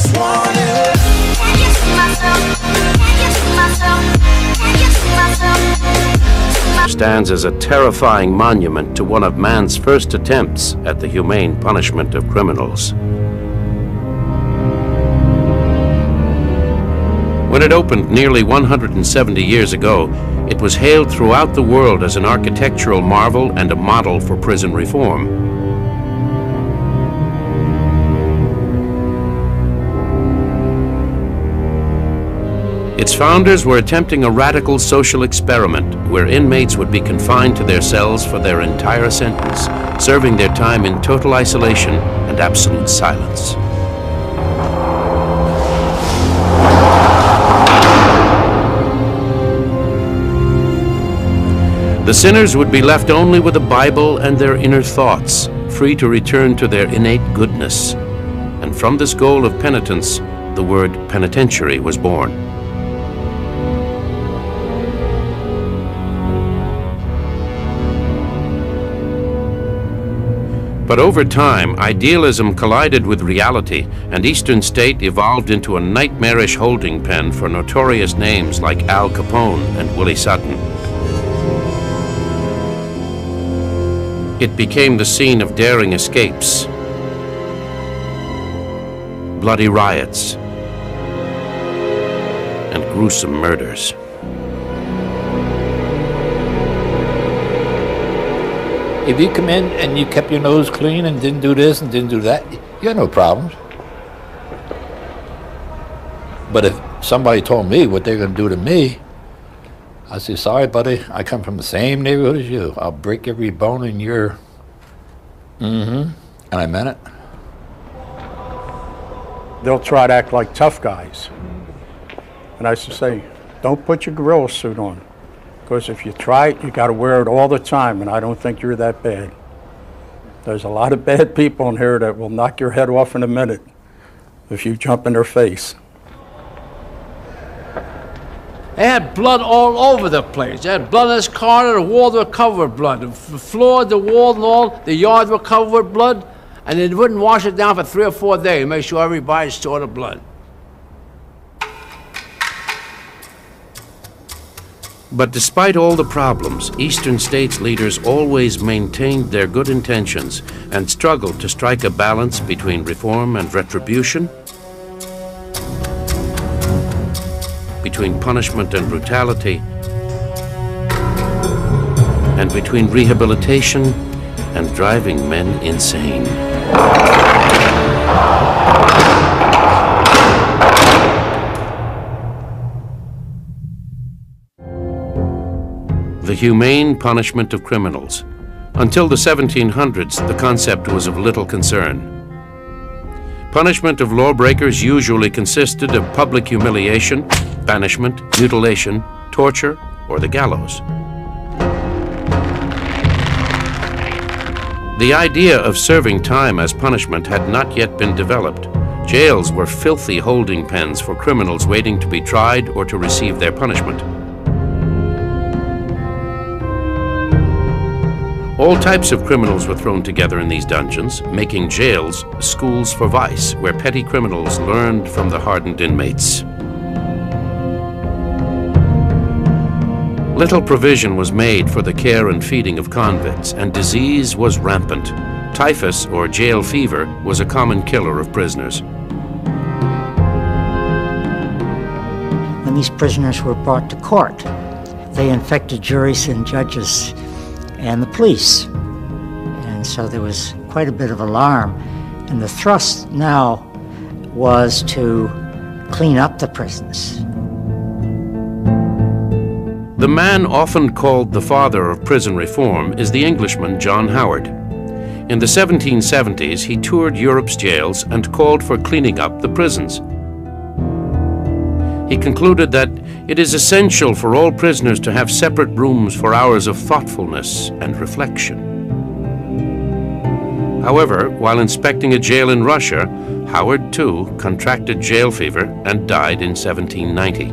just want it. Can you see myself? Can you see myself? Can you see myself? Stands as a terrifying monument to one of man's first attempts at the humane punishment of criminals. When it opened nearly 170 years ago, it was hailed throughout the world as an architectural marvel and a model for prison reform. Its founders were attempting a radical social experiment where inmates would be confined to their cells for their entire sentence, serving their time in total isolation and absolute silence. The sinners would be left only with a Bible and their inner thoughts, free to return to their innate goodness. And from this goal of penitence, the word penitentiary was born. But over time, idealism collided with reality, and Eastern State evolved into a nightmarish holding pen for notorious names like Al Capone and Willie Sutton. It became the scene of daring escapes, bloody riots, and gruesome murders. If you come in and you kept your nose clean and didn't do this and didn't do that, you had no problems. But if somebody told me what they're going to do to me, I say, sorry, buddy, I come from the same neighborhood as you. I'll break every bone in your... And I meant it. They'll try to act like tough guys. And I used to say, don't put your gorilla suit on. Because if you try it, you got to wear it all the time, and I don't think you're that bad. There's a lot of bad people in here that will knock your head off in a minute if you jump in their face. They had blood all over the place. They had blood in this corner, the walls were covered with blood. The floor, the wall, and all, the yards were covered with blood, and they wouldn't wash it down for 3 or 4 days to make sure everybody saw the blood. But despite all the problems, Eastern States leaders always maintained their good intentions and struggled to strike a balance between reform and retribution, between punishment and brutality, and between rehabilitation and driving men insane. The humane punishment of criminals. Until the 1700s, the concept was of little concern. Punishment of lawbreakers usually consisted of public humiliation, banishment, mutilation, torture, or the gallows. The idea of serving time as punishment had not yet been developed. Jails were filthy holding pens for criminals waiting to be tried or to receive their punishment. All types of criminals were thrown together in these dungeons, making jails schools for vice, where petty criminals learned from the hardened inmates. Little provision was made for the care and feeding of convicts, and disease was rampant. Typhus, or jail fever, was a common killer of prisoners. When these prisoners were brought to court, they infected juries and judges and the police. And so there was quite a bit of alarm. And the thrust now was to clean up the prisons. The man often called the father of prison reform is the Englishman John Howard. In the 1770s, he toured Europe's jails and called for cleaning up the prisons. He concluded that it is essential for all prisoners to have separate rooms for hours of thoughtfulness and reflection. However, while inspecting a jail in Russia, Howard too contracted jail fever and died in 1790.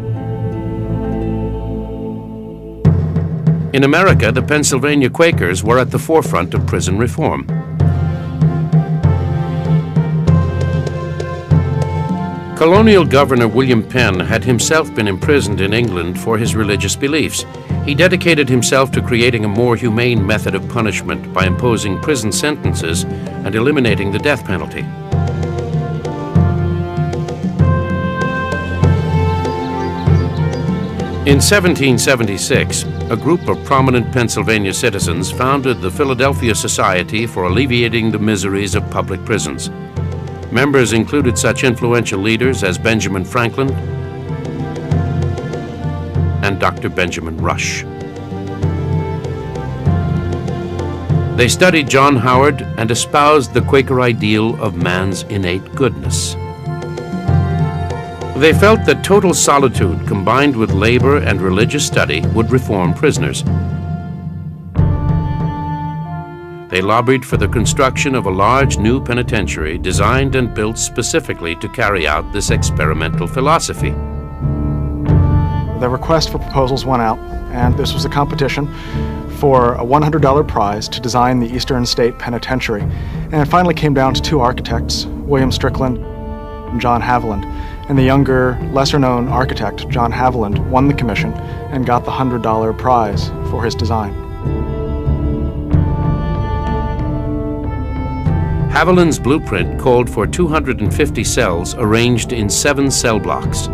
In America, the Pennsylvania Quakers were at the forefront of prison reform. Colonial Governor William Penn had himself been imprisoned in England for his religious beliefs. He dedicated himself to creating a more humane method of punishment by imposing prison sentences and eliminating the death penalty. In 1776, a group of prominent Pennsylvania citizens founded the Philadelphia Society for Alleviating the Miseries of Public Prisons. Members included such influential leaders as Benjamin Franklin and Dr. Benjamin Rush. They studied John Howard and espoused the Quaker ideal of man's innate goodness. They felt that total solitude combined with labor and religious study would reform prisoners. They lobbied for the construction of a large new penitentiary designed and built specifically to carry out this experimental philosophy. The request for proposals went out, and this was a competition for a $100 prize to design the Eastern State Penitentiary. And it finally came down to two architects, William Strickland and John Haviland. And the younger, lesser-known architect, John Haviland, won the commission and got the $100 prize for his design. Haviland's blueprint called for 250 cells arranged in 7 cell blocks.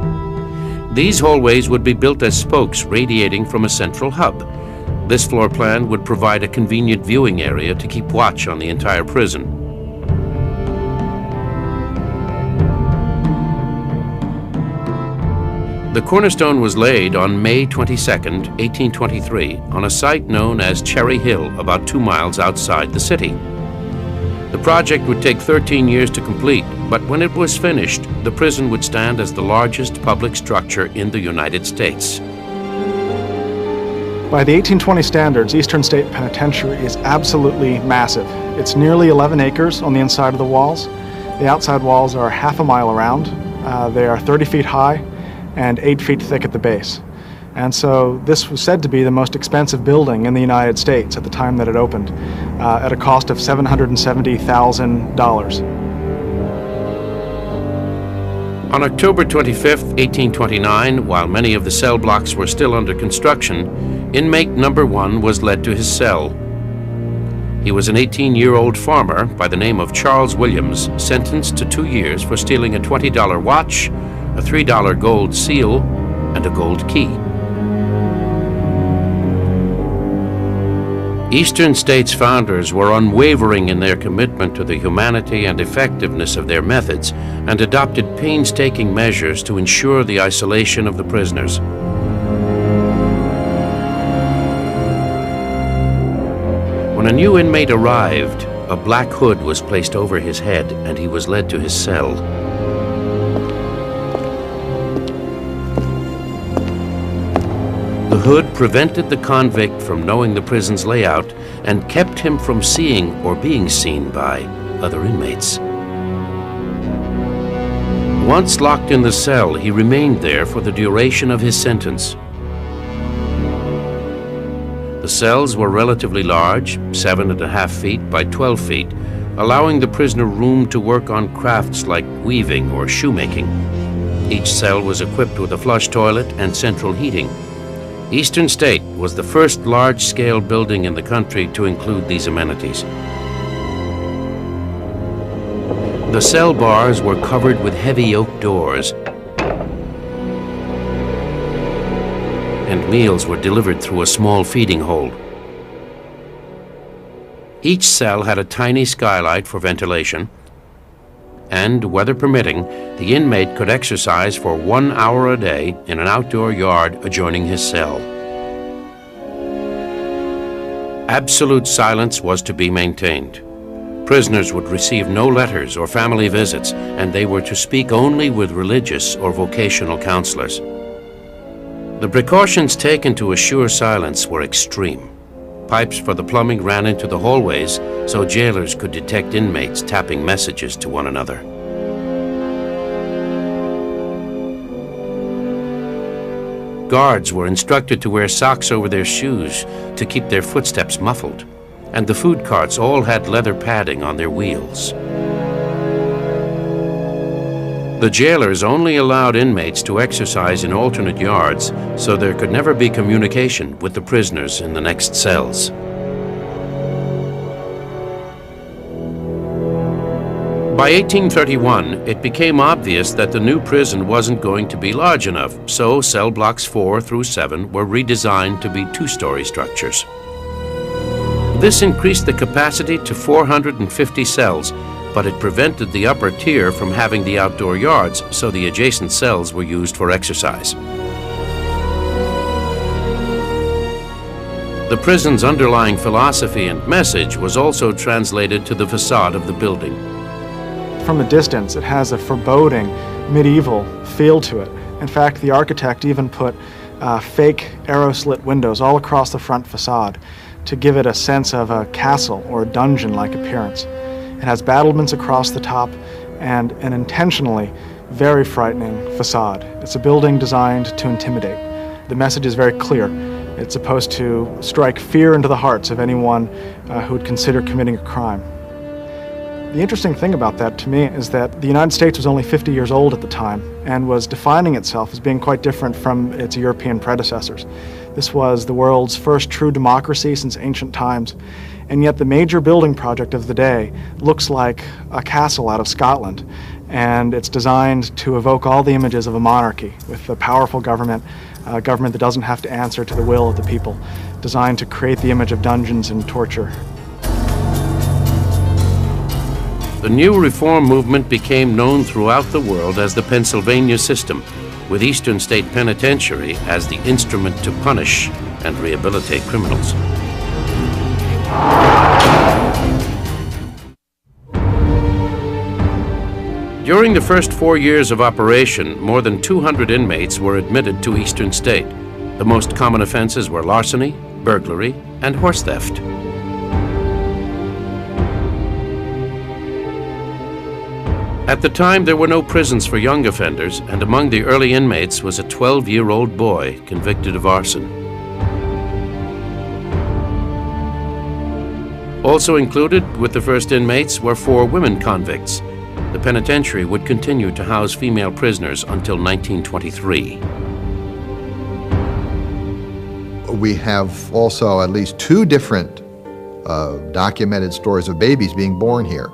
These hallways would be built as spokes radiating from a central hub. This floor plan would provide a convenient viewing area to keep watch on the entire prison. The cornerstone was laid on May 22, 1823, on a site known as Cherry Hill, about 2 miles outside the city. The project would take 13 years to complete, but when it was finished, the prison would stand as the largest public structure in the United States. By the 1820 standards, Eastern State Penitentiary is absolutely massive. It's nearly 11 acres on the inside of the walls. The outside walls are half a mile around. They are 30 feet high and 8 feet thick at the base. And so this was said to be the most expensive building in the United States at the time that it opened, at a cost of $770,000. On October 25, 1829, while many of the cell blocks were still under construction, inmate number 1 was led to his cell. He was an 18-year-old farmer by the name of Charles Williams, sentenced to 2 years for stealing a $20 watch, a $3 gold seal, and a gold key. Eastern State's founders were unwavering in their commitment to the humanity and effectiveness of their methods and adopted painstaking measures to ensure the isolation of the prisoners. When a new inmate arrived, a black hood was placed over his head and he was led to his cell. The hood prevented the convict from knowing the prison's layout and kept him from seeing or being seen by other inmates. Once locked in the cell, he remained there for the duration of his sentence. The cells were relatively large, 7.5 feet by 12 feet, allowing the prisoner room to work on crafts like weaving or shoemaking. Each cell was equipped with a flush toilet and central heating. Eastern State was the first large-scale building in the country to include these amenities. The cell bars were covered with heavy oak doors, and meals were delivered through a small feeding hole. Each cell had a tiny skylight for ventilation, and, weather permitting, the inmate could exercise for 1 hour a day in an outdoor yard adjoining his cell. Absolute silence was to be maintained. Prisoners would receive no letters or family visits, and they were to speak only with religious or vocational counselors. The precautions taken to assure silence were extreme. Pipes for the plumbing ran into the hallways so jailers could detect inmates tapping messages to one another. Guards were instructed to wear socks over their shoes to keep their footsteps muffled, and the food carts all had leather padding on their wheels. The jailers only allowed inmates to exercise in alternate yards, so there could never be communication with the prisoners in the next cells. By 1831, it became obvious that the new prison wasn't going to be large enough, so cell blocks 4 through 7 were redesigned to be two-story structures. This increased the capacity to 450 cells, but it prevented the upper tier from having the outdoor yards, so the adjacent cells were used for exercise. The prison's underlying philosophy and message was also translated to the facade of the building. From a distance, it has a foreboding, medieval feel to it. In fact, the architect even put fake arrow-slit windows all across the front facade to give it a sense of a castle or dungeon-like appearance. It has battlements across the top and an intentionally very frightening facade. It's a building designed to intimidate. The message is very clear. It's supposed to strike fear into the hearts of anyone who would consider committing a crime. The interesting thing about that to me is that the United States was only 50 years old at the time and was defining itself as being quite different from its European predecessors. This was the world's first true democracy since ancient times, and yet the major building project of the day looks like a castle out of Scotland, and it's designed to evoke all the images of a monarchy with a powerful government, a government that doesn't have to answer to the will of the people, designed to create the image of dungeons and torture. The new reform movement became known throughout the world as the Pennsylvania System, with Eastern State Penitentiary as the instrument to punish and rehabilitate criminals. During the first 4 years of operation, more than 200 inmates were admitted to Eastern State. The most common offenses were larceny, burglary, and horse theft. At the time, there were no prisons for young offenders, and among the early inmates was a 12-year-old boy convicted of arson. Also included with the first inmates were 4 women convicts. The penitentiary would continue to house female prisoners until 1923. We have also at least 2 different documented stories of babies being born here.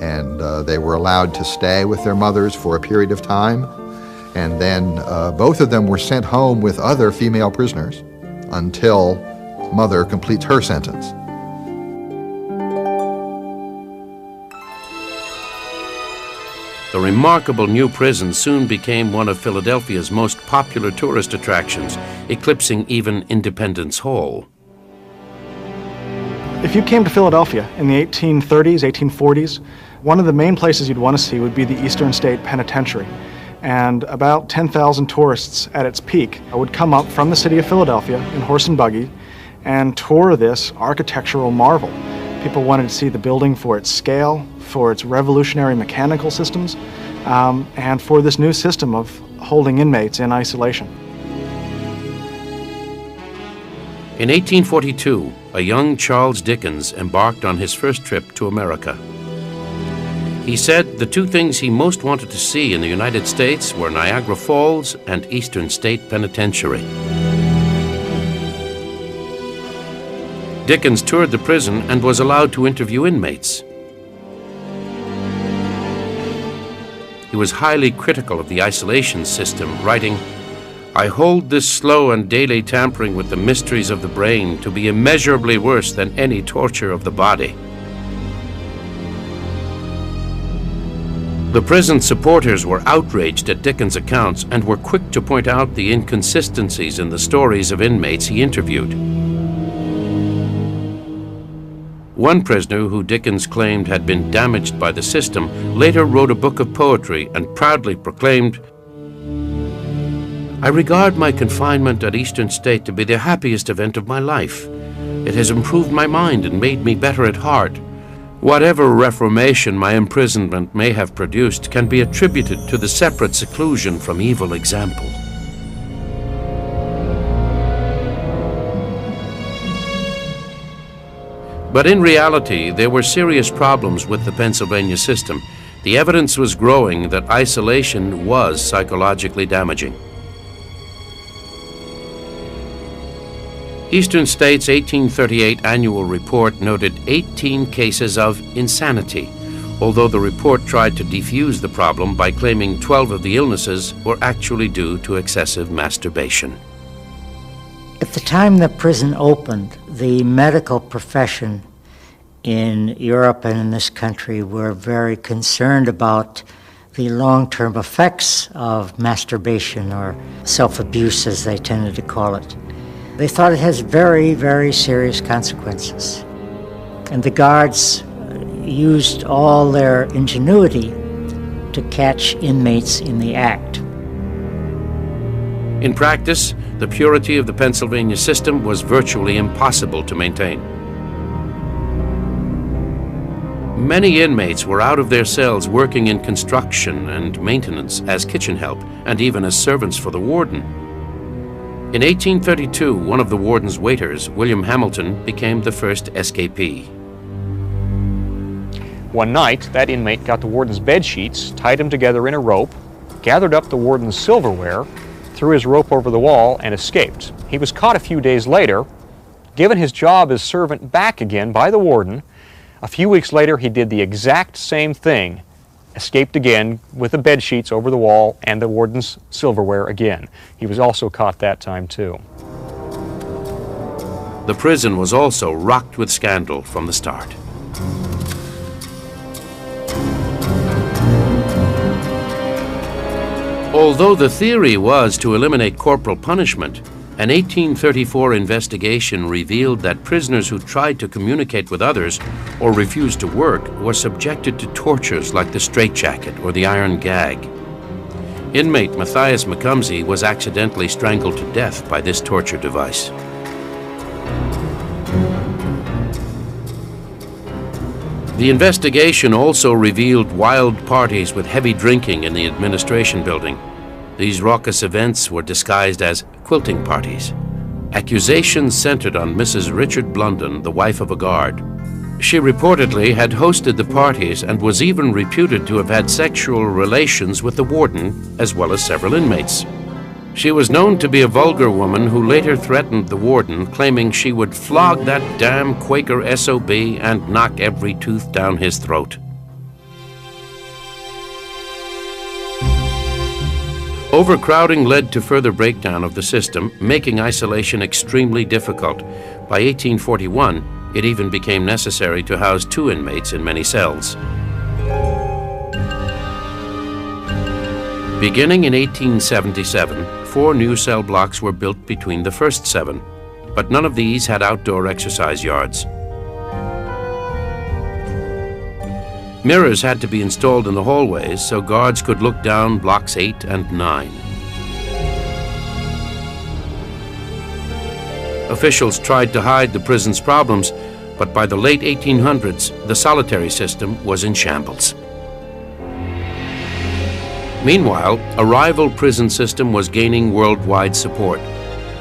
And they were allowed to stay with their mothers for a period of time. And then both of them were sent home with other female prisoners until mother completes her sentence. The remarkable new prison soon became one of Philadelphia's most popular tourist attractions, eclipsing even Independence Hall. If you came to Philadelphia in the 1830s, 1840s, one of the main places you'd want to see would be the Eastern State Penitentiary. And about 10,000 tourists at its peak would come up from the city of Philadelphia in horse and buggy and tour this architectural marvel. People wanted to see the building for its scale, for its revolutionary mechanical systems, and for this new system of holding inmates in isolation. In 1842, a young Charles Dickens embarked on his first trip to America. He said the 2 things he most wanted to see in the United States were Niagara Falls and Eastern State Penitentiary. Dickens toured the prison and was allowed to interview inmates. He was highly critical of the isolation system, writing, "I hold this slow and daily tampering with the mysteries of the brain to be immeasurably worse than any torture of the body." The prison supporters were outraged at Dickens' accounts and were quick to point out the inconsistencies in the stories of inmates he interviewed. One prisoner who Dickens claimed had been damaged by the system later wrote a book of poetry and proudly proclaimed, "I regard my confinement at Eastern State to be the happiest event of my life. It has improved my mind and made me better at heart. Whatever reformation my imprisonment may have produced can be attributed to the separate seclusion from evil example." But in reality, there were serious problems with the Pennsylvania system, the evidence was growing that isolation was psychologically damaging. Eastern State's 1838 annual report noted 18 cases of insanity, although the report tried to defuse the problem by claiming 12 of the illnesses were actually due to excessive masturbation. At the time the prison opened, the medical profession in Europe and in this country were very concerned about the long-term effects of masturbation, or self-abuse as they tended to call it. They thought it has very, very serious consequences. And the guards used all their ingenuity to catch inmates in the act. In practice, the purity of the Pennsylvania system was virtually impossible to maintain. Many inmates were out of their cells working in construction and maintenance as kitchen help and even as servants for the warden. In 1832, one of the warden's waiters, William Hamilton, became the first escapee. One night, that inmate got the warden's bed sheets, tied them together in a rope, gathered up the warden's silverware, threw his rope over the wall, and escaped. He was caught a few days later, given his job as servant back again by the warden. A few weeks later, he did the exact same thing, escaped again with the bed sheets over the wall and the warden's silverware again. He was also caught that time too. The prison was also rocked with scandal from the start. Although the theory was to eliminate corporal punishment, an 1834 investigation revealed that prisoners who tried to communicate with others or refused to work were subjected to tortures like the straitjacket or the iron gag. Inmate Matthias McCumsey was accidentally strangled to death by this torture device. The investigation also revealed wild parties with heavy drinking in the administration building. These raucous events were disguised as quilting parties. Accusations centered on Mrs. Richard Blunden, the wife of a guard. She reportedly had hosted the parties and was even reputed to have had sexual relations with the warden, as well as several inmates. She was known to be a vulgar woman who later threatened the warden, claiming she would flog that damn Quaker SOB and knock every tooth down his throat. Overcrowding led to further breakdown of the system, making isolation extremely difficult. By 1841, it even became necessary to house 2 inmates in many cells. Beginning in 1877, 4 new cell blocks were built between the first 7, but none of these had outdoor exercise yards. Mirrors had to be installed in the hallways so guards could look down blocks 8 and 9. Officials tried to hide the prison's problems, but by the late 1800s, the solitary system was in shambles. Meanwhile, a rival prison system was gaining worldwide support.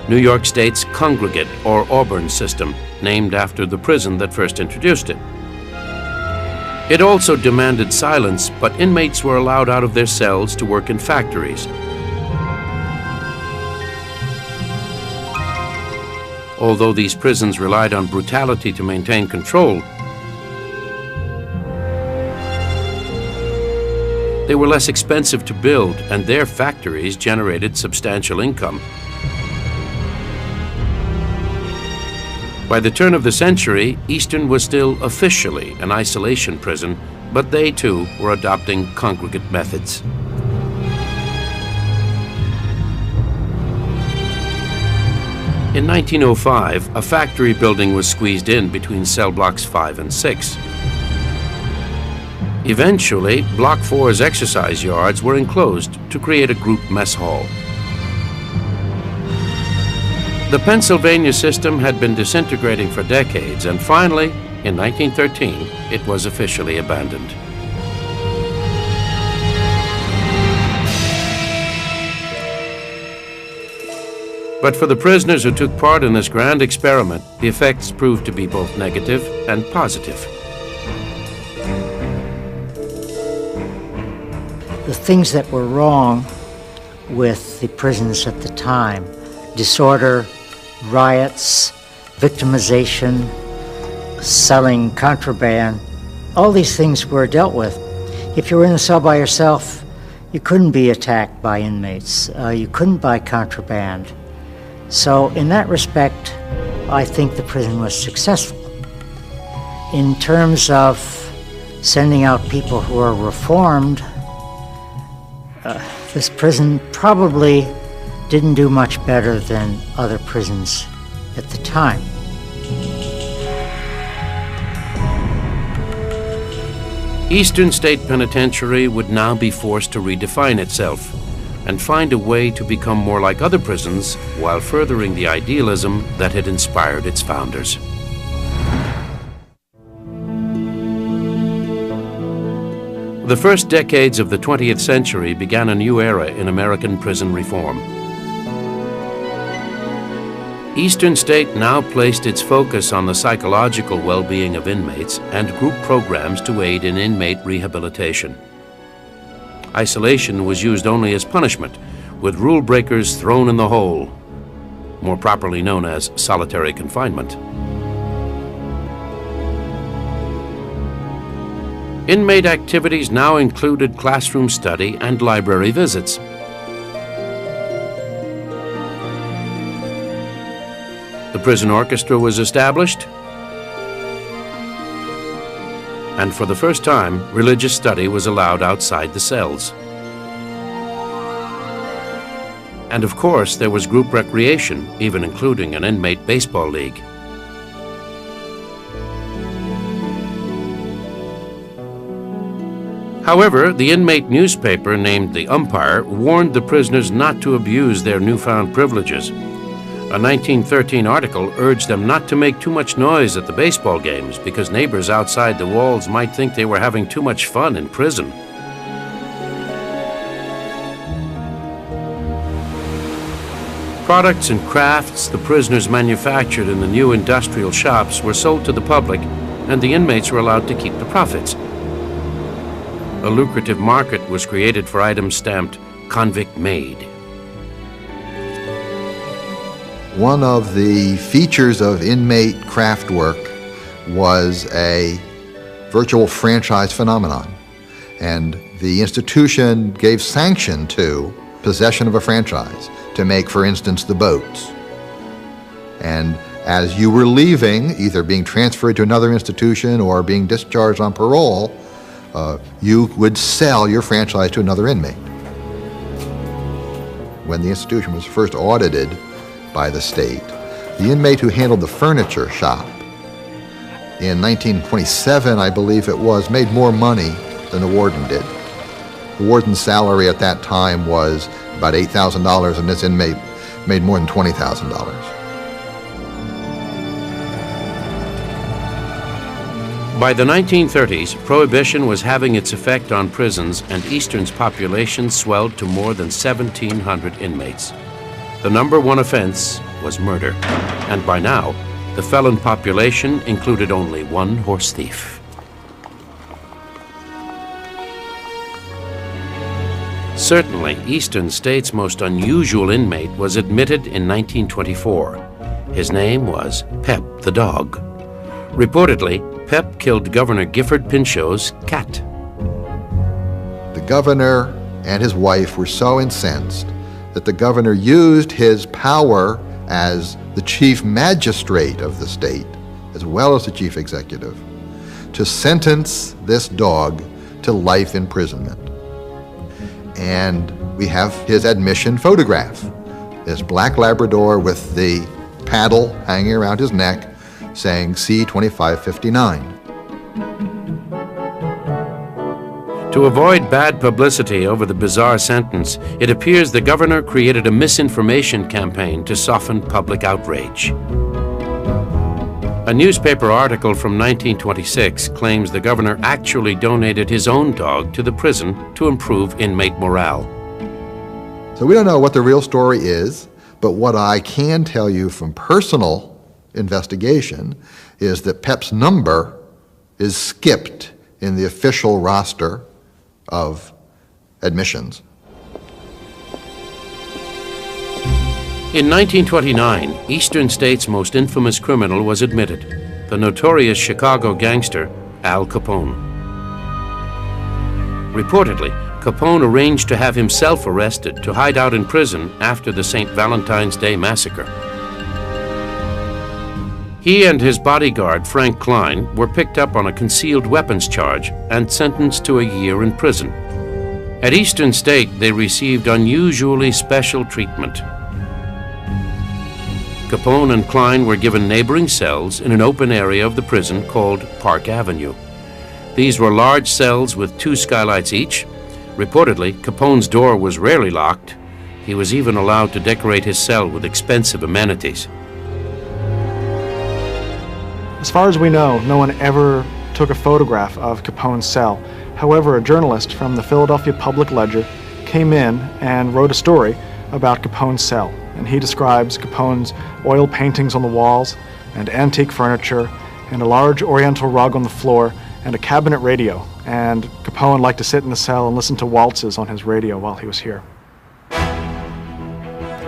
New York State's Congregate or Auburn system, named after the prison that first introduced it. It also demanded silence, but inmates were allowed out of their cells to work in factories. Although these prisons relied on brutality to maintain control, they were less expensive to build, and their factories generated substantial income. By the turn of the century, Eastern was still officially an isolation prison, but they too were adopting congregate methods. In 1905, a factory building was squeezed in between cell blocks 5 and 6. Eventually, Block 4's exercise yards were enclosed to create a group mess hall. The Pennsylvania system had been disintegrating for decades, and finally, in 1913, it was officially abandoned. But for the prisoners who took part in this grand experiment, the effects proved to be both negative and positive. the things that were wrong with the prisons at the time, disorder, riots, victimization, selling contraband, all these things were dealt with. If you were in a cell by yourself, you couldn't be attacked by inmates. You couldn't buy contraband. So in that respect, I think the prison was successful. In terms of sending out people who are reformed, this prison probably didn't do much better than other prisons at the time. Eastern State Penitentiary would now be forced to redefine itself and find a way to become more like other prisons while furthering the idealism that had inspired its founders. The first decades of the 20th century began a new era in American prison reform. Eastern State now placed its focus on the psychological well-being of inmates and group programs to aid in inmate rehabilitation. Isolation was used only as punishment, with rule breakers thrown in the hole, more properly known as solitary confinement. Inmate activities now included classroom study and library visits. The prison orchestra was established, and for the first time, religious study was allowed outside the cells. And of course, there was group recreation, even including an inmate baseball league. However, the inmate newspaper named The Umpire warned the prisoners not to abuse their newfound privileges. A 1913 article urged them not to make too much noise at the baseball games because neighbors outside the walls might think they were having too much fun in prison. Products and crafts the prisoners manufactured in the new industrial shops were sold to the public, and the inmates were allowed to keep the profits. A lucrative market was created for items stamped "Convict Made." One of the features of inmate craft work was a virtual franchise phenomenon, and the institution gave sanction to possession of a franchise to make, for instance, the boats. And as you were leaving, either being transferred to another institution or being discharged on parole, you would sell your franchise to another inmate. When the institution was first audited by the state, the inmate who handled the furniture shop in 1927, I believe it was, made more money than the warden did. The warden's salary at that time was about $8,000, and this inmate made more than $20,000. By the 1930s, Prohibition was having its effect on prisons, and Eastern's population swelled to more than 1,700 inmates. The number one offense was murder, and by now, the felon population included only one horse thief. Certainly, Eastern State's most unusual inmate was admitted in 1924. His name was Pep the dog. Reportedly, Pep killed Governor Gifford Pinchot's cat. The governor and his wife were so incensed that the governor used his power as the chief magistrate of the state, as well as the chief executive, to sentence this dog to life imprisonment. And we have his admission photograph. This black Labrador with the paddle hanging around his neck saying C-2559. To avoid bad publicity over the bizarre sentence, it appears the governor created a misinformation campaign to soften public outrage. A newspaper article from 1926 claims the governor actually donated his own dog to the prison to improve inmate morale. So we don't know what the real story is, but what I can tell you from personal investigation is that Pep's number is skipped in the official roster of admissions. In 1929, Eastern State's most infamous criminal was admitted, the notorious Chicago gangster Al Capone. Reportedly, Capone arranged to have himself arrested to hide out in prison after the St. Valentine's Day massacre. He and his bodyguard, Frank Klein, were picked up on a concealed weapons charge and sentenced to a year in prison. At Eastern State, they received unusually special treatment. Capone and Klein were given neighboring cells in an open area of the prison called Park Avenue. These were large cells with 2 skylights each. Reportedly, Capone's door was rarely locked. He was even allowed to decorate his cell with expensive amenities. As far as we know, no one ever took a photograph of Capone's cell. However, a journalist from the Philadelphia Public Ledger came in and wrote a story about Capone's cell. And he describes Capone's oil paintings on the walls, and antique furniture, and a large oriental rug on the floor, and a cabinet radio. And Capone liked to sit in the cell and listen to waltzes on his radio while he was here.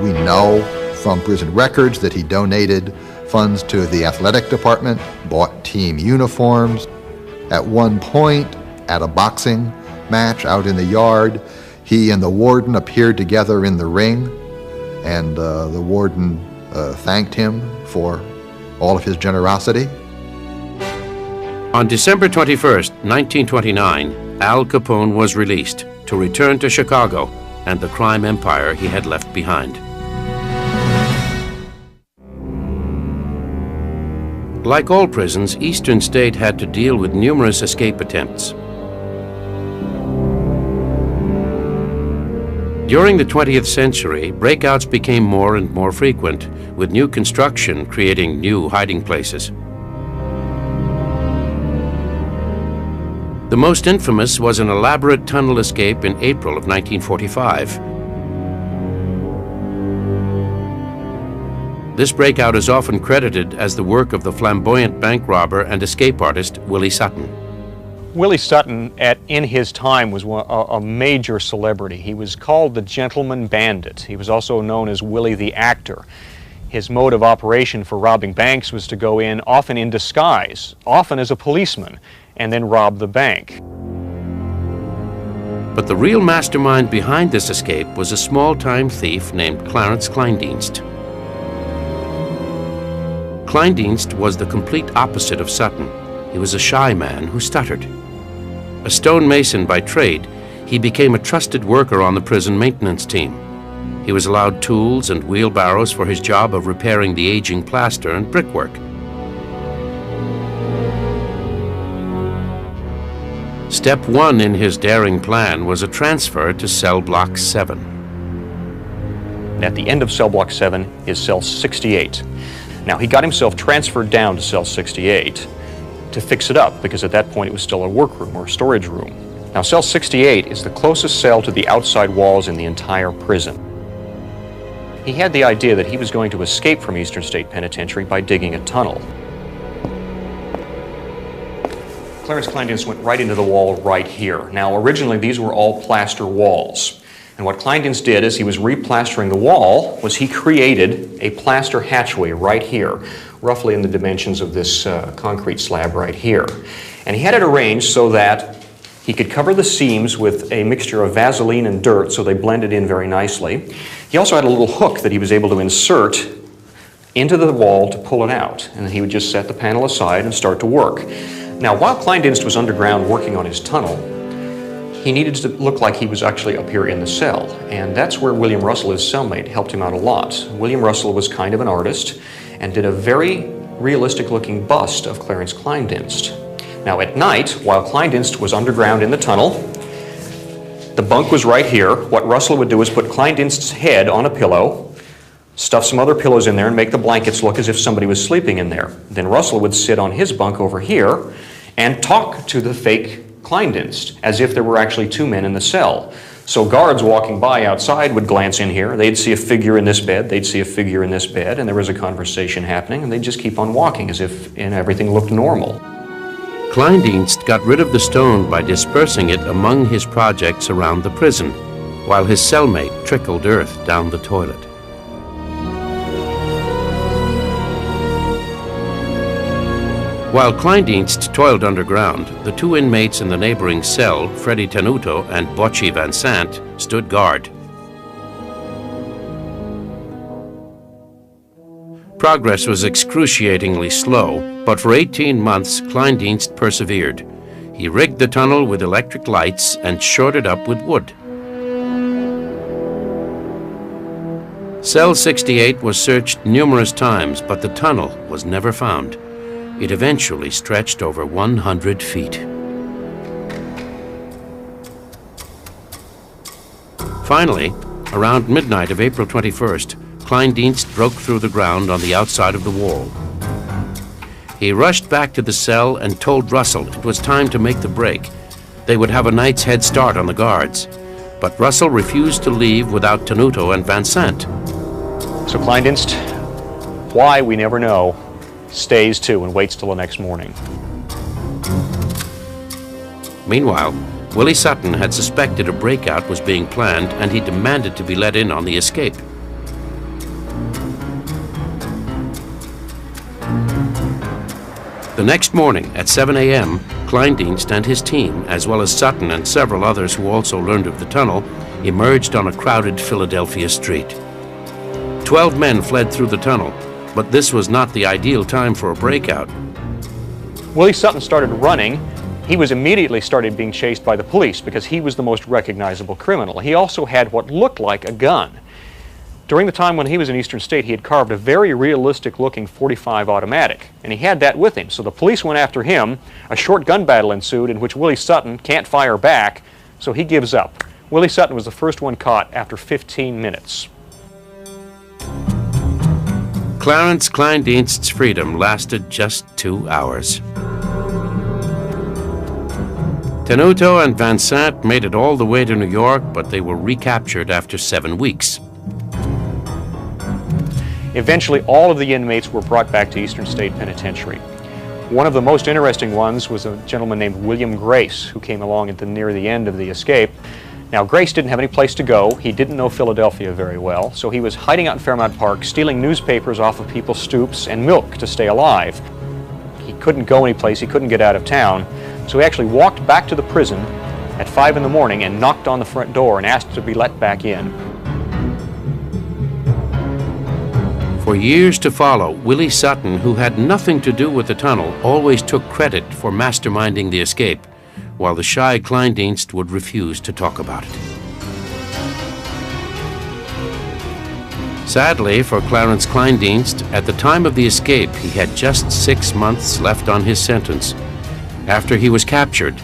We know from prison records that he donated funds to the athletic department, bought team uniforms. At one point, at a boxing match out in the yard, he and the warden appeared together in the ring, and the warden thanked him for all of his generosity. On December 21st, 1929, Al Capone was released to return to Chicago and the crime empire he had left behind. Like all prisons, Eastern State had to deal with numerous escape attempts. During the 20th century, breakouts became more and more frequent, with new construction creating new hiding places. The most infamous was an elaborate tunnel escape in April of 1945. This breakout is often credited as the work of the flamboyant bank robber and escape artist Willie Sutton. Willie Sutton, in his time, was a major celebrity. He was called the Gentleman Bandit. He was also known as Willie the Actor. His mode of operation for robbing banks was to go in, often in disguise, often as a policeman, and then rob the bank. But the real mastermind behind this escape was a small-time thief named Clarence Kleindienst. Kleindienst was the complete opposite of Sutton. He was a shy man who stuttered. A stonemason by trade, he became a trusted worker on the prison maintenance team. He was allowed tools and wheelbarrows for his job of repairing the aging plaster and brickwork. Step 1 in his daring plan was a transfer to Cell Block 7. At the end of Cell Block 7 is Cell 68. Now, he got himself transferred down to Cell 68 to fix it up, because at that point it was still a workroom or a storage room. Now, Cell 68 is the closest cell to the outside walls in the entire prison. He had the idea that he was going to escape from Eastern State Penitentiary by digging a tunnel. Clarence Kleindienst went right into the wall right here. Now, originally these were all plaster walls. And what Kleindienst did as he was replastering the wall was he created a plaster hatchway right here, roughly in the dimensions of this concrete slab right here. And he had it arranged so that he could cover the seams with a mixture of Vaseline and dirt so they blended in very nicely. He also had a little hook that he was able to insert into the wall to pull it out. And he would just set the panel aside and start to work. Now, while Kleindienst was underground working on his tunnel, he needed to look like he was actually up here in the cell. And that's where William Russell, his cellmate, helped him out a lot. William Russell was kind of an artist and did a very realistic-looking bust of Clarence Kleindienst. Now, at night, while Kleindienst was underground in the tunnel, the bunk was right here. What Russell would do is put Kleindienst's head on a pillow, stuff some other pillows in there, and make the blankets look as if somebody was sleeping in there. Then Russell would sit on his bunk over here and talk to the fake Kleindienst, as if there were actually two men in the cell. So guards walking by outside would glance in here. They'd see a figure in this bed. They'd see a figure in this bed, and there was a conversation happening, and they'd just keep on walking as if everything looked normal. Kleindienst got rid of the stone by dispersing it among his projects around the prison, while his cellmate trickled earth down the toilet. While Kleindienst toiled underground, the two inmates in the neighboring cell, Freddie Tenuto and Bocci Van Sant, stood guard. Progress was excruciatingly slow, but for 18 months, Kleindienst persevered. He rigged the tunnel with electric lights and shored it up with wood. Cell 68 was searched numerous times, but the tunnel was never found. It eventually stretched over 100 feet. Finally, around midnight of April 21st, Kleindienst broke through the ground on the outside of the wall. He rushed back to the cell and told Russell it was time to make the break. They would have a night's head start on the guards. But Russell refused to leave without Tenuto and Van Sant. So Kleindienst, why we never know, stays too and waits till the next morning. Meanwhile, Willie Sutton had suspected a breakout was being planned, and he demanded to be let in on the escape. The next morning at 7 a.m., Kleindienst and his team, as well as Sutton and several others who also learned of the tunnel, emerged on a crowded Philadelphia street. 12 men fled through the tunnel, but this was not the ideal time for a breakout. Willie Sutton started running. He was immediately started being chased by the police because he was the most recognizable criminal. He also had what looked like a gun. During the time when he was in Eastern State, he had carved a very realistic-looking .45 automatic, and he had that with him. So the police went after him. A short gun battle ensued in which Willie Sutton can't fire back, so he gives up. Willie Sutton was the first one caught after 15 minutes. Clarence Kleindienst's freedom lasted just 2 hours. Tenuto and Van Sant made it all the way to New York, but they were recaptured after 7 weeks. Eventually, all of the inmates were brought back to Eastern State Penitentiary. One of the most interesting ones was a gentleman named William Grace, who came along near the end of the escape. Now, Grace didn't have any place to go. He didn't know Philadelphia very well, so he was hiding out in Fairmount Park, stealing newspapers off of people's stoops and milk to stay alive. He couldn't go anyplace. He couldn't get out of town, so he actually walked back to the prison at 5 in the morning and knocked on the front door and asked to be let back in. For years to follow, Willie Sutton, who had nothing to do with the tunnel, always took credit for masterminding the escape, while the shy Kleindienst would refuse to talk about it. Sadly for Clarence Kleindienst, at the time of the escape, he had just 6 months left on his sentence. After he was captured,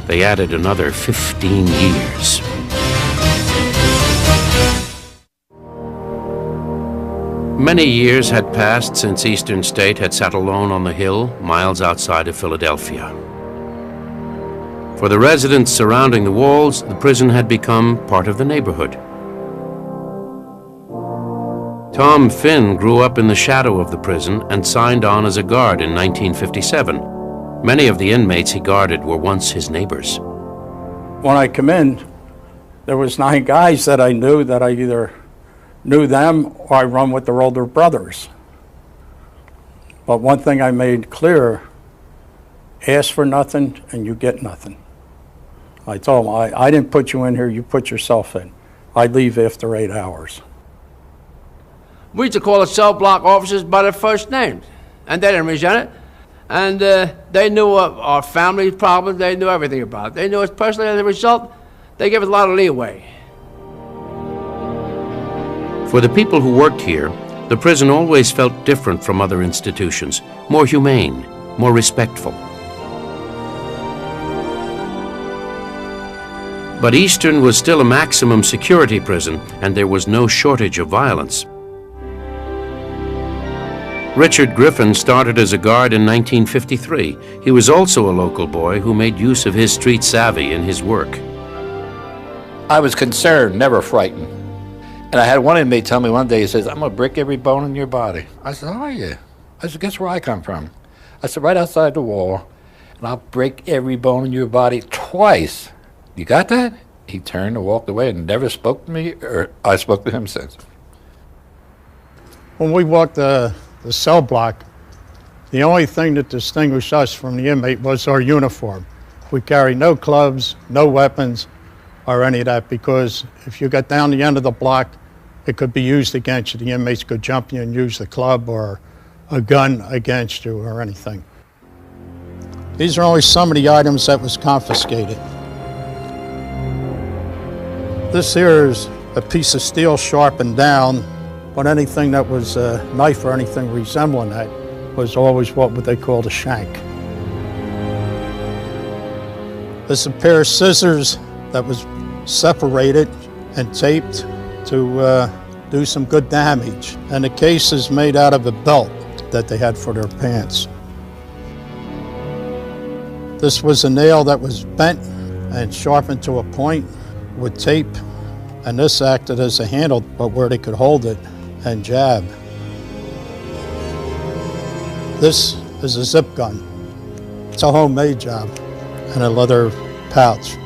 they added another 15 years. Many years had passed since Eastern State had sat alone on the hill, miles outside of Philadelphia. For the residents surrounding the walls, the prison had become part of the neighborhood. Tom Finn grew up in the shadow of the prison and signed on as a guard in 1957. Many of the inmates he guarded were once his neighbors. When I come in, there was 9 guys that I knew that I either knew them or I run with their older brothers. But one thing I made clear, ask for nothing and you get nothing. I told them, I didn't put you in here, you put yourself in. I leave after 8 hours. We used to call the cell block officers by their first names, and they didn't resent it. And they knew our family problems, they knew everything about it. They knew us personally, as a result, they gave us a lot of leeway. For the people who worked here, the prison always felt different from other institutions, more humane, more respectful. But Eastern was still a maximum security prison, and there was no shortage of violence. Richard Griffin started as a guard in 1953. He was also a local boy who made use of his street savvy in his work. I was concerned, never frightened. And I had one inmate tell me one day, he says, I'm going to break every bone in your body. I said, how are you? I said, guess where I come from? I said, right outside the wall. and I'll break every bone in your body twice. You got that? He turned and walked away and never spoke to me, or I spoke to him since. When we walked the cell block, the only thing that distinguished us from the inmate was our uniform. We carried no clubs, no weapons, or any of that, because if you got down the end of the block, it could be used against you. The inmates could jump you and use the club or a gun against you or anything. These are only some of the items that was confiscated. This here is a piece of steel sharpened down, but anything that was a knife or anything resembling that was always what they called a shank. This is a pair of scissors that was separated and taped to do some good damage. And the case is made out of a belt that they had for their pants. This was a nail that was bent and sharpened to a point with tape, and this acted as a handle, but where they could hold it and jab. This is a zip gun. It's a homemade job and a leather pouch.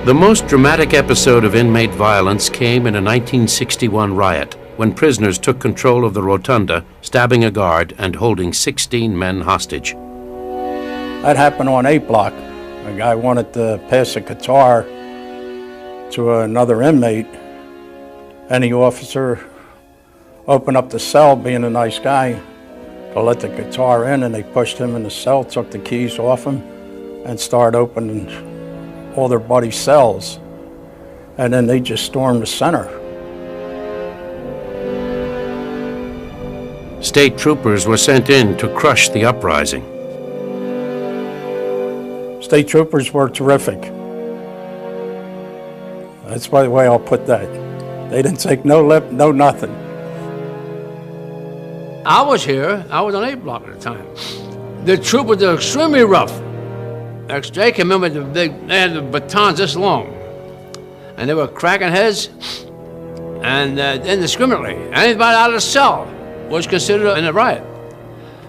The most dramatic episode of inmate violence came in a 1961 riot when prisoners took control of the rotunda, stabbing a guard and holding 16 men hostage. That happened on 8 Block. A guy wanted to pass a guitar to another inmate. Any officer opened up the cell, being a nice guy, to let the guitar in, and they pushed him in the cell, took the keys off him, and started opening all their buddies' cells. And then they just stormed the center. State troopers were sent in to crush the uprising. State troopers were terrific. That's by the way I'll put that. They didn't take no lip, no nothing. I was here. I was on 8 Block at the time. The troopers were extremely rough. They can remember they had the batons this long, and they were cracking heads, and indiscriminately. Anybody out of the cell was considered in a riot.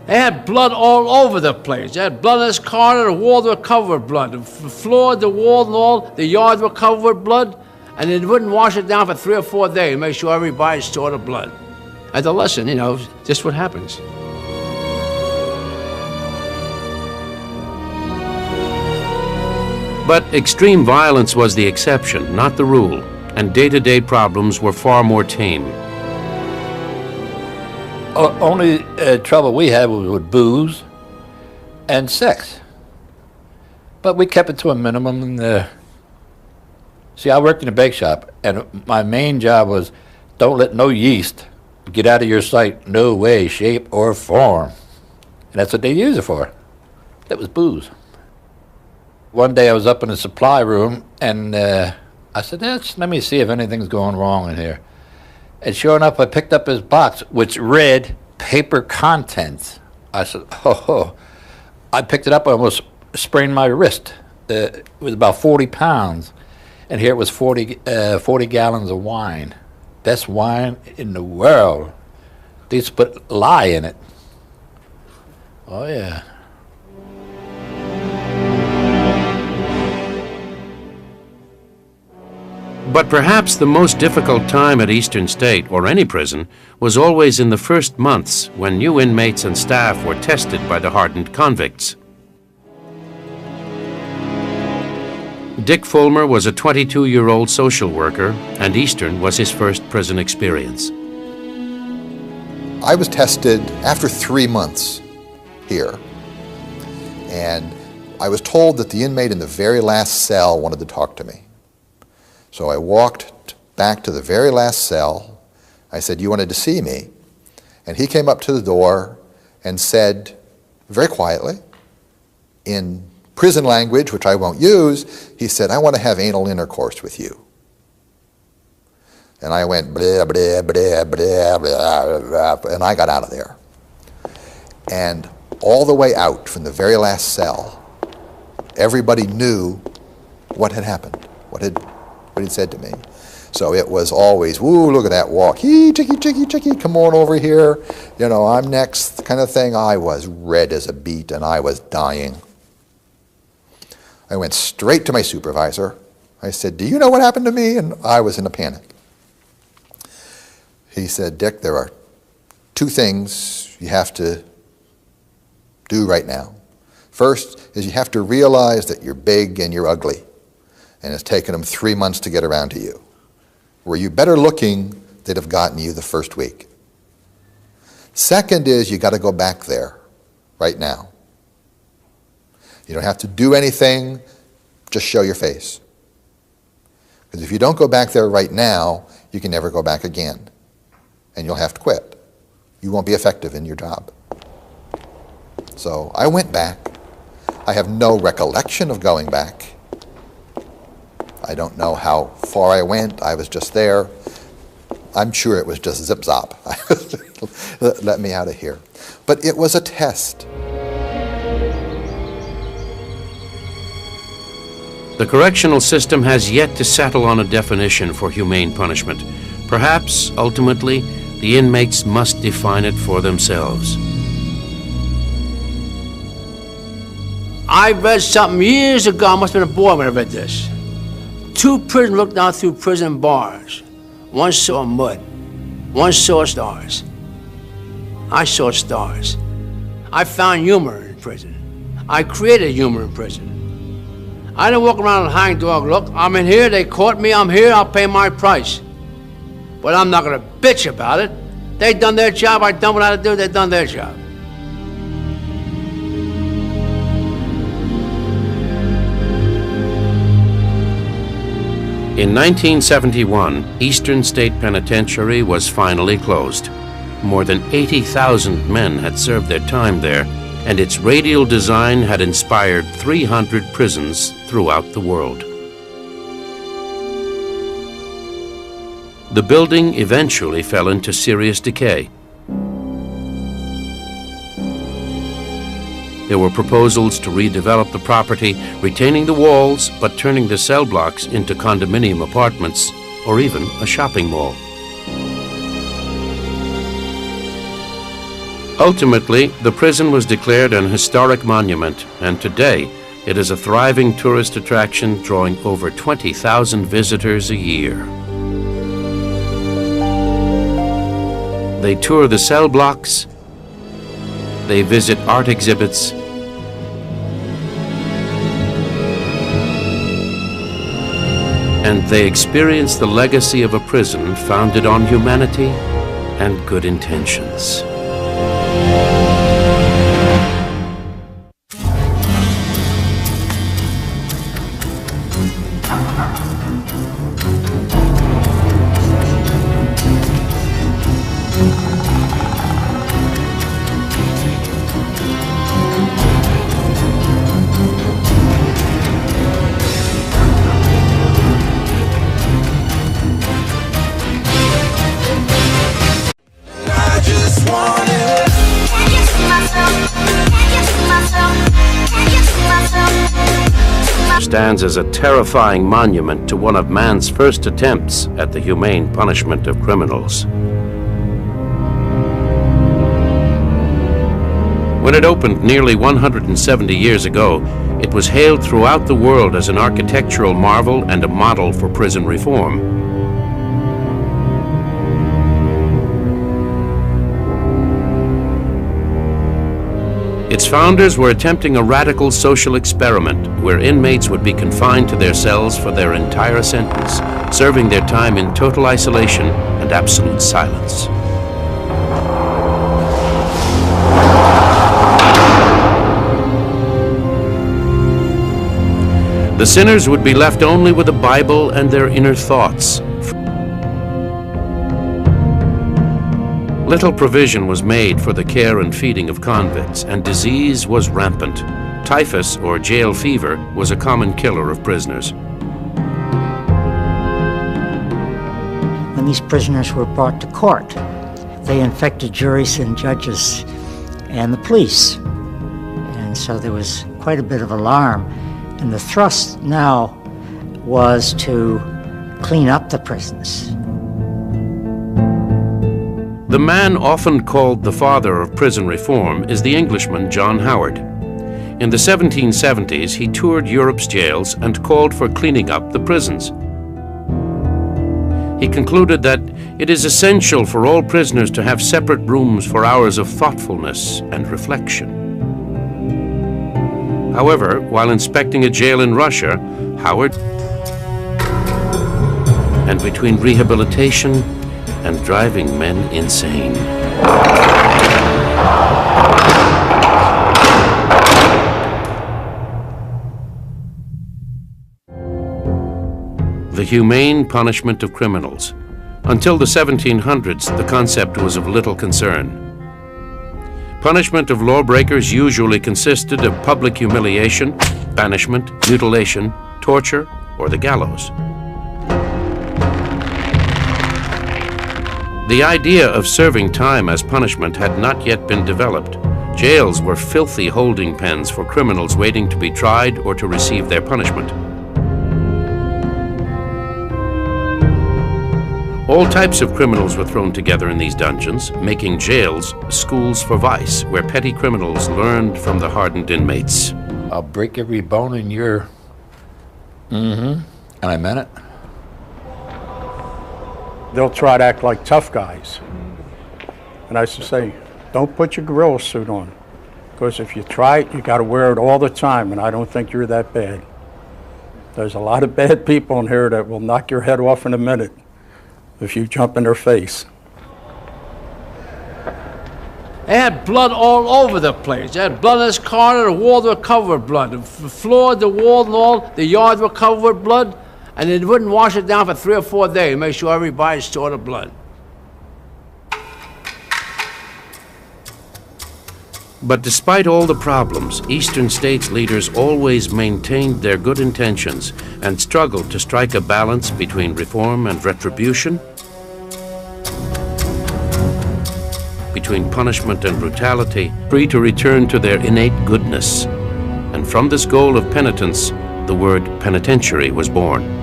They had blood all over the place. They had blood in this corner, the walls were covered with blood. The floor, the wall, and all, the yards were covered with blood, and they wouldn't wash it down for 3 or 4 days to make sure everybody saw the blood. As a lesson, just what happens. But extreme violence was the exception, not the rule, and day-to-day problems were far more tame. Only trouble we had was with booze and sex. But we kept it to a minimum. See, I worked in a bake shop, and my main job was don't let no yeast get out of your sight, no way, shape, or form. And that's what they use it for. That was booze. One day I was up in the supply room, and I said, let me see if anything's going wrong in here. And sure enough, I picked up his box, which read paper contents. I said, oh. I picked it up, I almost sprained my wrist. It was about 40 pounds. And here it was 40 gallons of wine. Best wine in the world. They used to put lye in it. Oh, yeah. But perhaps the most difficult time at Eastern State, or any prison, was always in the first months when new inmates and staff were tested by the hardened convicts. Dick Fulmer was a 22-year-old social worker, and Eastern was his first prison experience. I was tested after 3 months here, and I was told that the inmate in the very last cell wanted to talk to me. So I walked back to the very last cell. I said, "You wanted to see me?" And he came up to the door and said, very quietly, in prison language, which I won't use, he said, "I want to have anal intercourse with you." And I went, blah, blah, blah, blah, blah, blah, and I got out of there. And all the way out from the very last cell, everybody knew what had happened, what he'd said to me. So it was always, woo, look at that walk. Hee, chicky, chicky, chicky, come on over here. You know, I'm next kind of thing. I was red as a beet and I was dying. I went straight to my supervisor. I said, do you know what happened to me? And I was in a panic. He said, Dick, there are two things you have to do right now. First is you have to realize that you're big and you're ugly, and it's taken them 3 months to get around to you. Were you better looking, they'd have gotten you the first week. Second is you got to go back there right now. You don't have to do anything, just show your face. Because if you don't go back there right now, you can never go back again, and you'll have to quit. You won't be effective in your job. So I went back. I have no recollection of going back. I don't know how far I went. I was just there. I'm sure it was just zip-zop. Let me out of here. But it was a test. The correctional system has yet to settle on a definition for humane punishment. Perhaps, ultimately, the inmates must define it for themselves. I read something years ago, I must have been a boy when I read this. 2 prisoners looked down through prison bars. One saw mud, one saw stars. I saw stars. I found humor in prison. I created humor in prison. I didn't walk around and hang dog, look, I'm in here, they caught me, I'm here, I'll pay my price. But I'm not gonna bitch about it. They done their job, I done what I had to do, they done their job. In 1971, Eastern State Penitentiary was finally closed. More than 80,000 men had served their time there, and its radial design had inspired 300 prisons throughout the world. The building eventually fell into serious decay. There were proposals to redevelop the property, retaining the walls, but turning the cell blocks into condominium apartments or even a shopping mall. Ultimately, the prison was declared an historic monument, and today it is a thriving tourist attraction drawing over 20,000 visitors a year. They tour the cell blocks, they visit art exhibits, and they experience the legacy of a prison founded on humanity and good intentions. Stands as a terrifying monument to one of man's first attempts at the humane punishment of criminals. When it opened nearly 170 years ago, it was hailed throughout the world as an architectural marvel and a model for prison reform. Its founders were attempting a radical social experiment where inmates would be confined to their cells for their entire sentence, serving their time in total isolation and absolute silence. The sinners would be left only with the Bible and their inner thoughts. Little provision was made for the care and feeding of convicts, and disease was rampant. Typhus, or jail fever, was a common killer of prisoners. When these prisoners were brought to court, they infected juries and judges and the police. And so there was quite a bit of alarm. And the thrust now was to clean up the prisons. The man often called the father of prison reform is the Englishman John Howard. In the 1770s, he toured Europe's jails and called for cleaning up the prisons. He concluded that it is essential for all prisoners to have separate rooms for hours of thoughtfulness and reflection. However, while inspecting a jail in Russia, Howard, and between rehabilitation and driving men insane. The humane punishment of criminals. Until the 1700s, the concept was of little concern. Punishment of lawbreakers usually consisted of public humiliation, banishment, mutilation, torture, or the gallows. The idea of serving time as punishment had not yet been developed. Jails were filthy holding pens for criminals waiting to be tried or to receive their punishment. All types of criminals were thrown together in these dungeons, making jails schools for vice, where petty criminals learned from the hardened inmates. I'll break every bone in your... And I meant it. They'll try to act like tough guys. And I used to say, don't put your gorilla suit on. Because if you try it, you got to wear it all the time, and I don't think you're that bad. There's a lot of bad people in here that will knock your head off in a minute if you jump in their face. They had blood all over the place. They had blood in this corner, the walls were covered with blood. The floor, the wall, and all, the yards were covered with blood, and they wouldn't wash it down for 3 or 4 days to make sure everybody saw the blood. But despite all the problems, Eastern States leaders always maintained their good intentions and struggled to strike a balance between reform and retribution, between punishment and brutality, free to return to their innate goodness. And from this goal of penitence, the word penitentiary was born.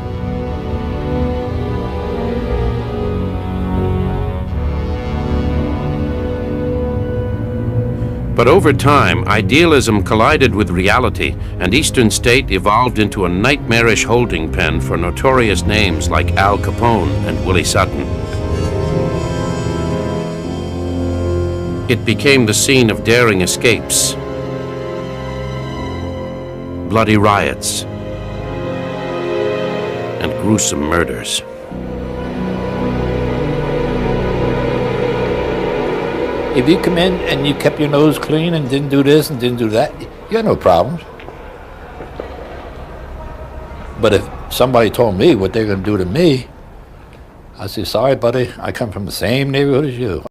But over time, idealism collided with reality, and Eastern State evolved into a nightmarish holding pen for notorious names like Al Capone and Willie Sutton. It became the scene of daring escapes, bloody riots, and gruesome murders. If you come in and you kept your nose clean and didn't do this and didn't do that, you had no problems. But if somebody told me what they're going to do to me, I'd say, sorry, buddy, I come from the same neighborhood as you.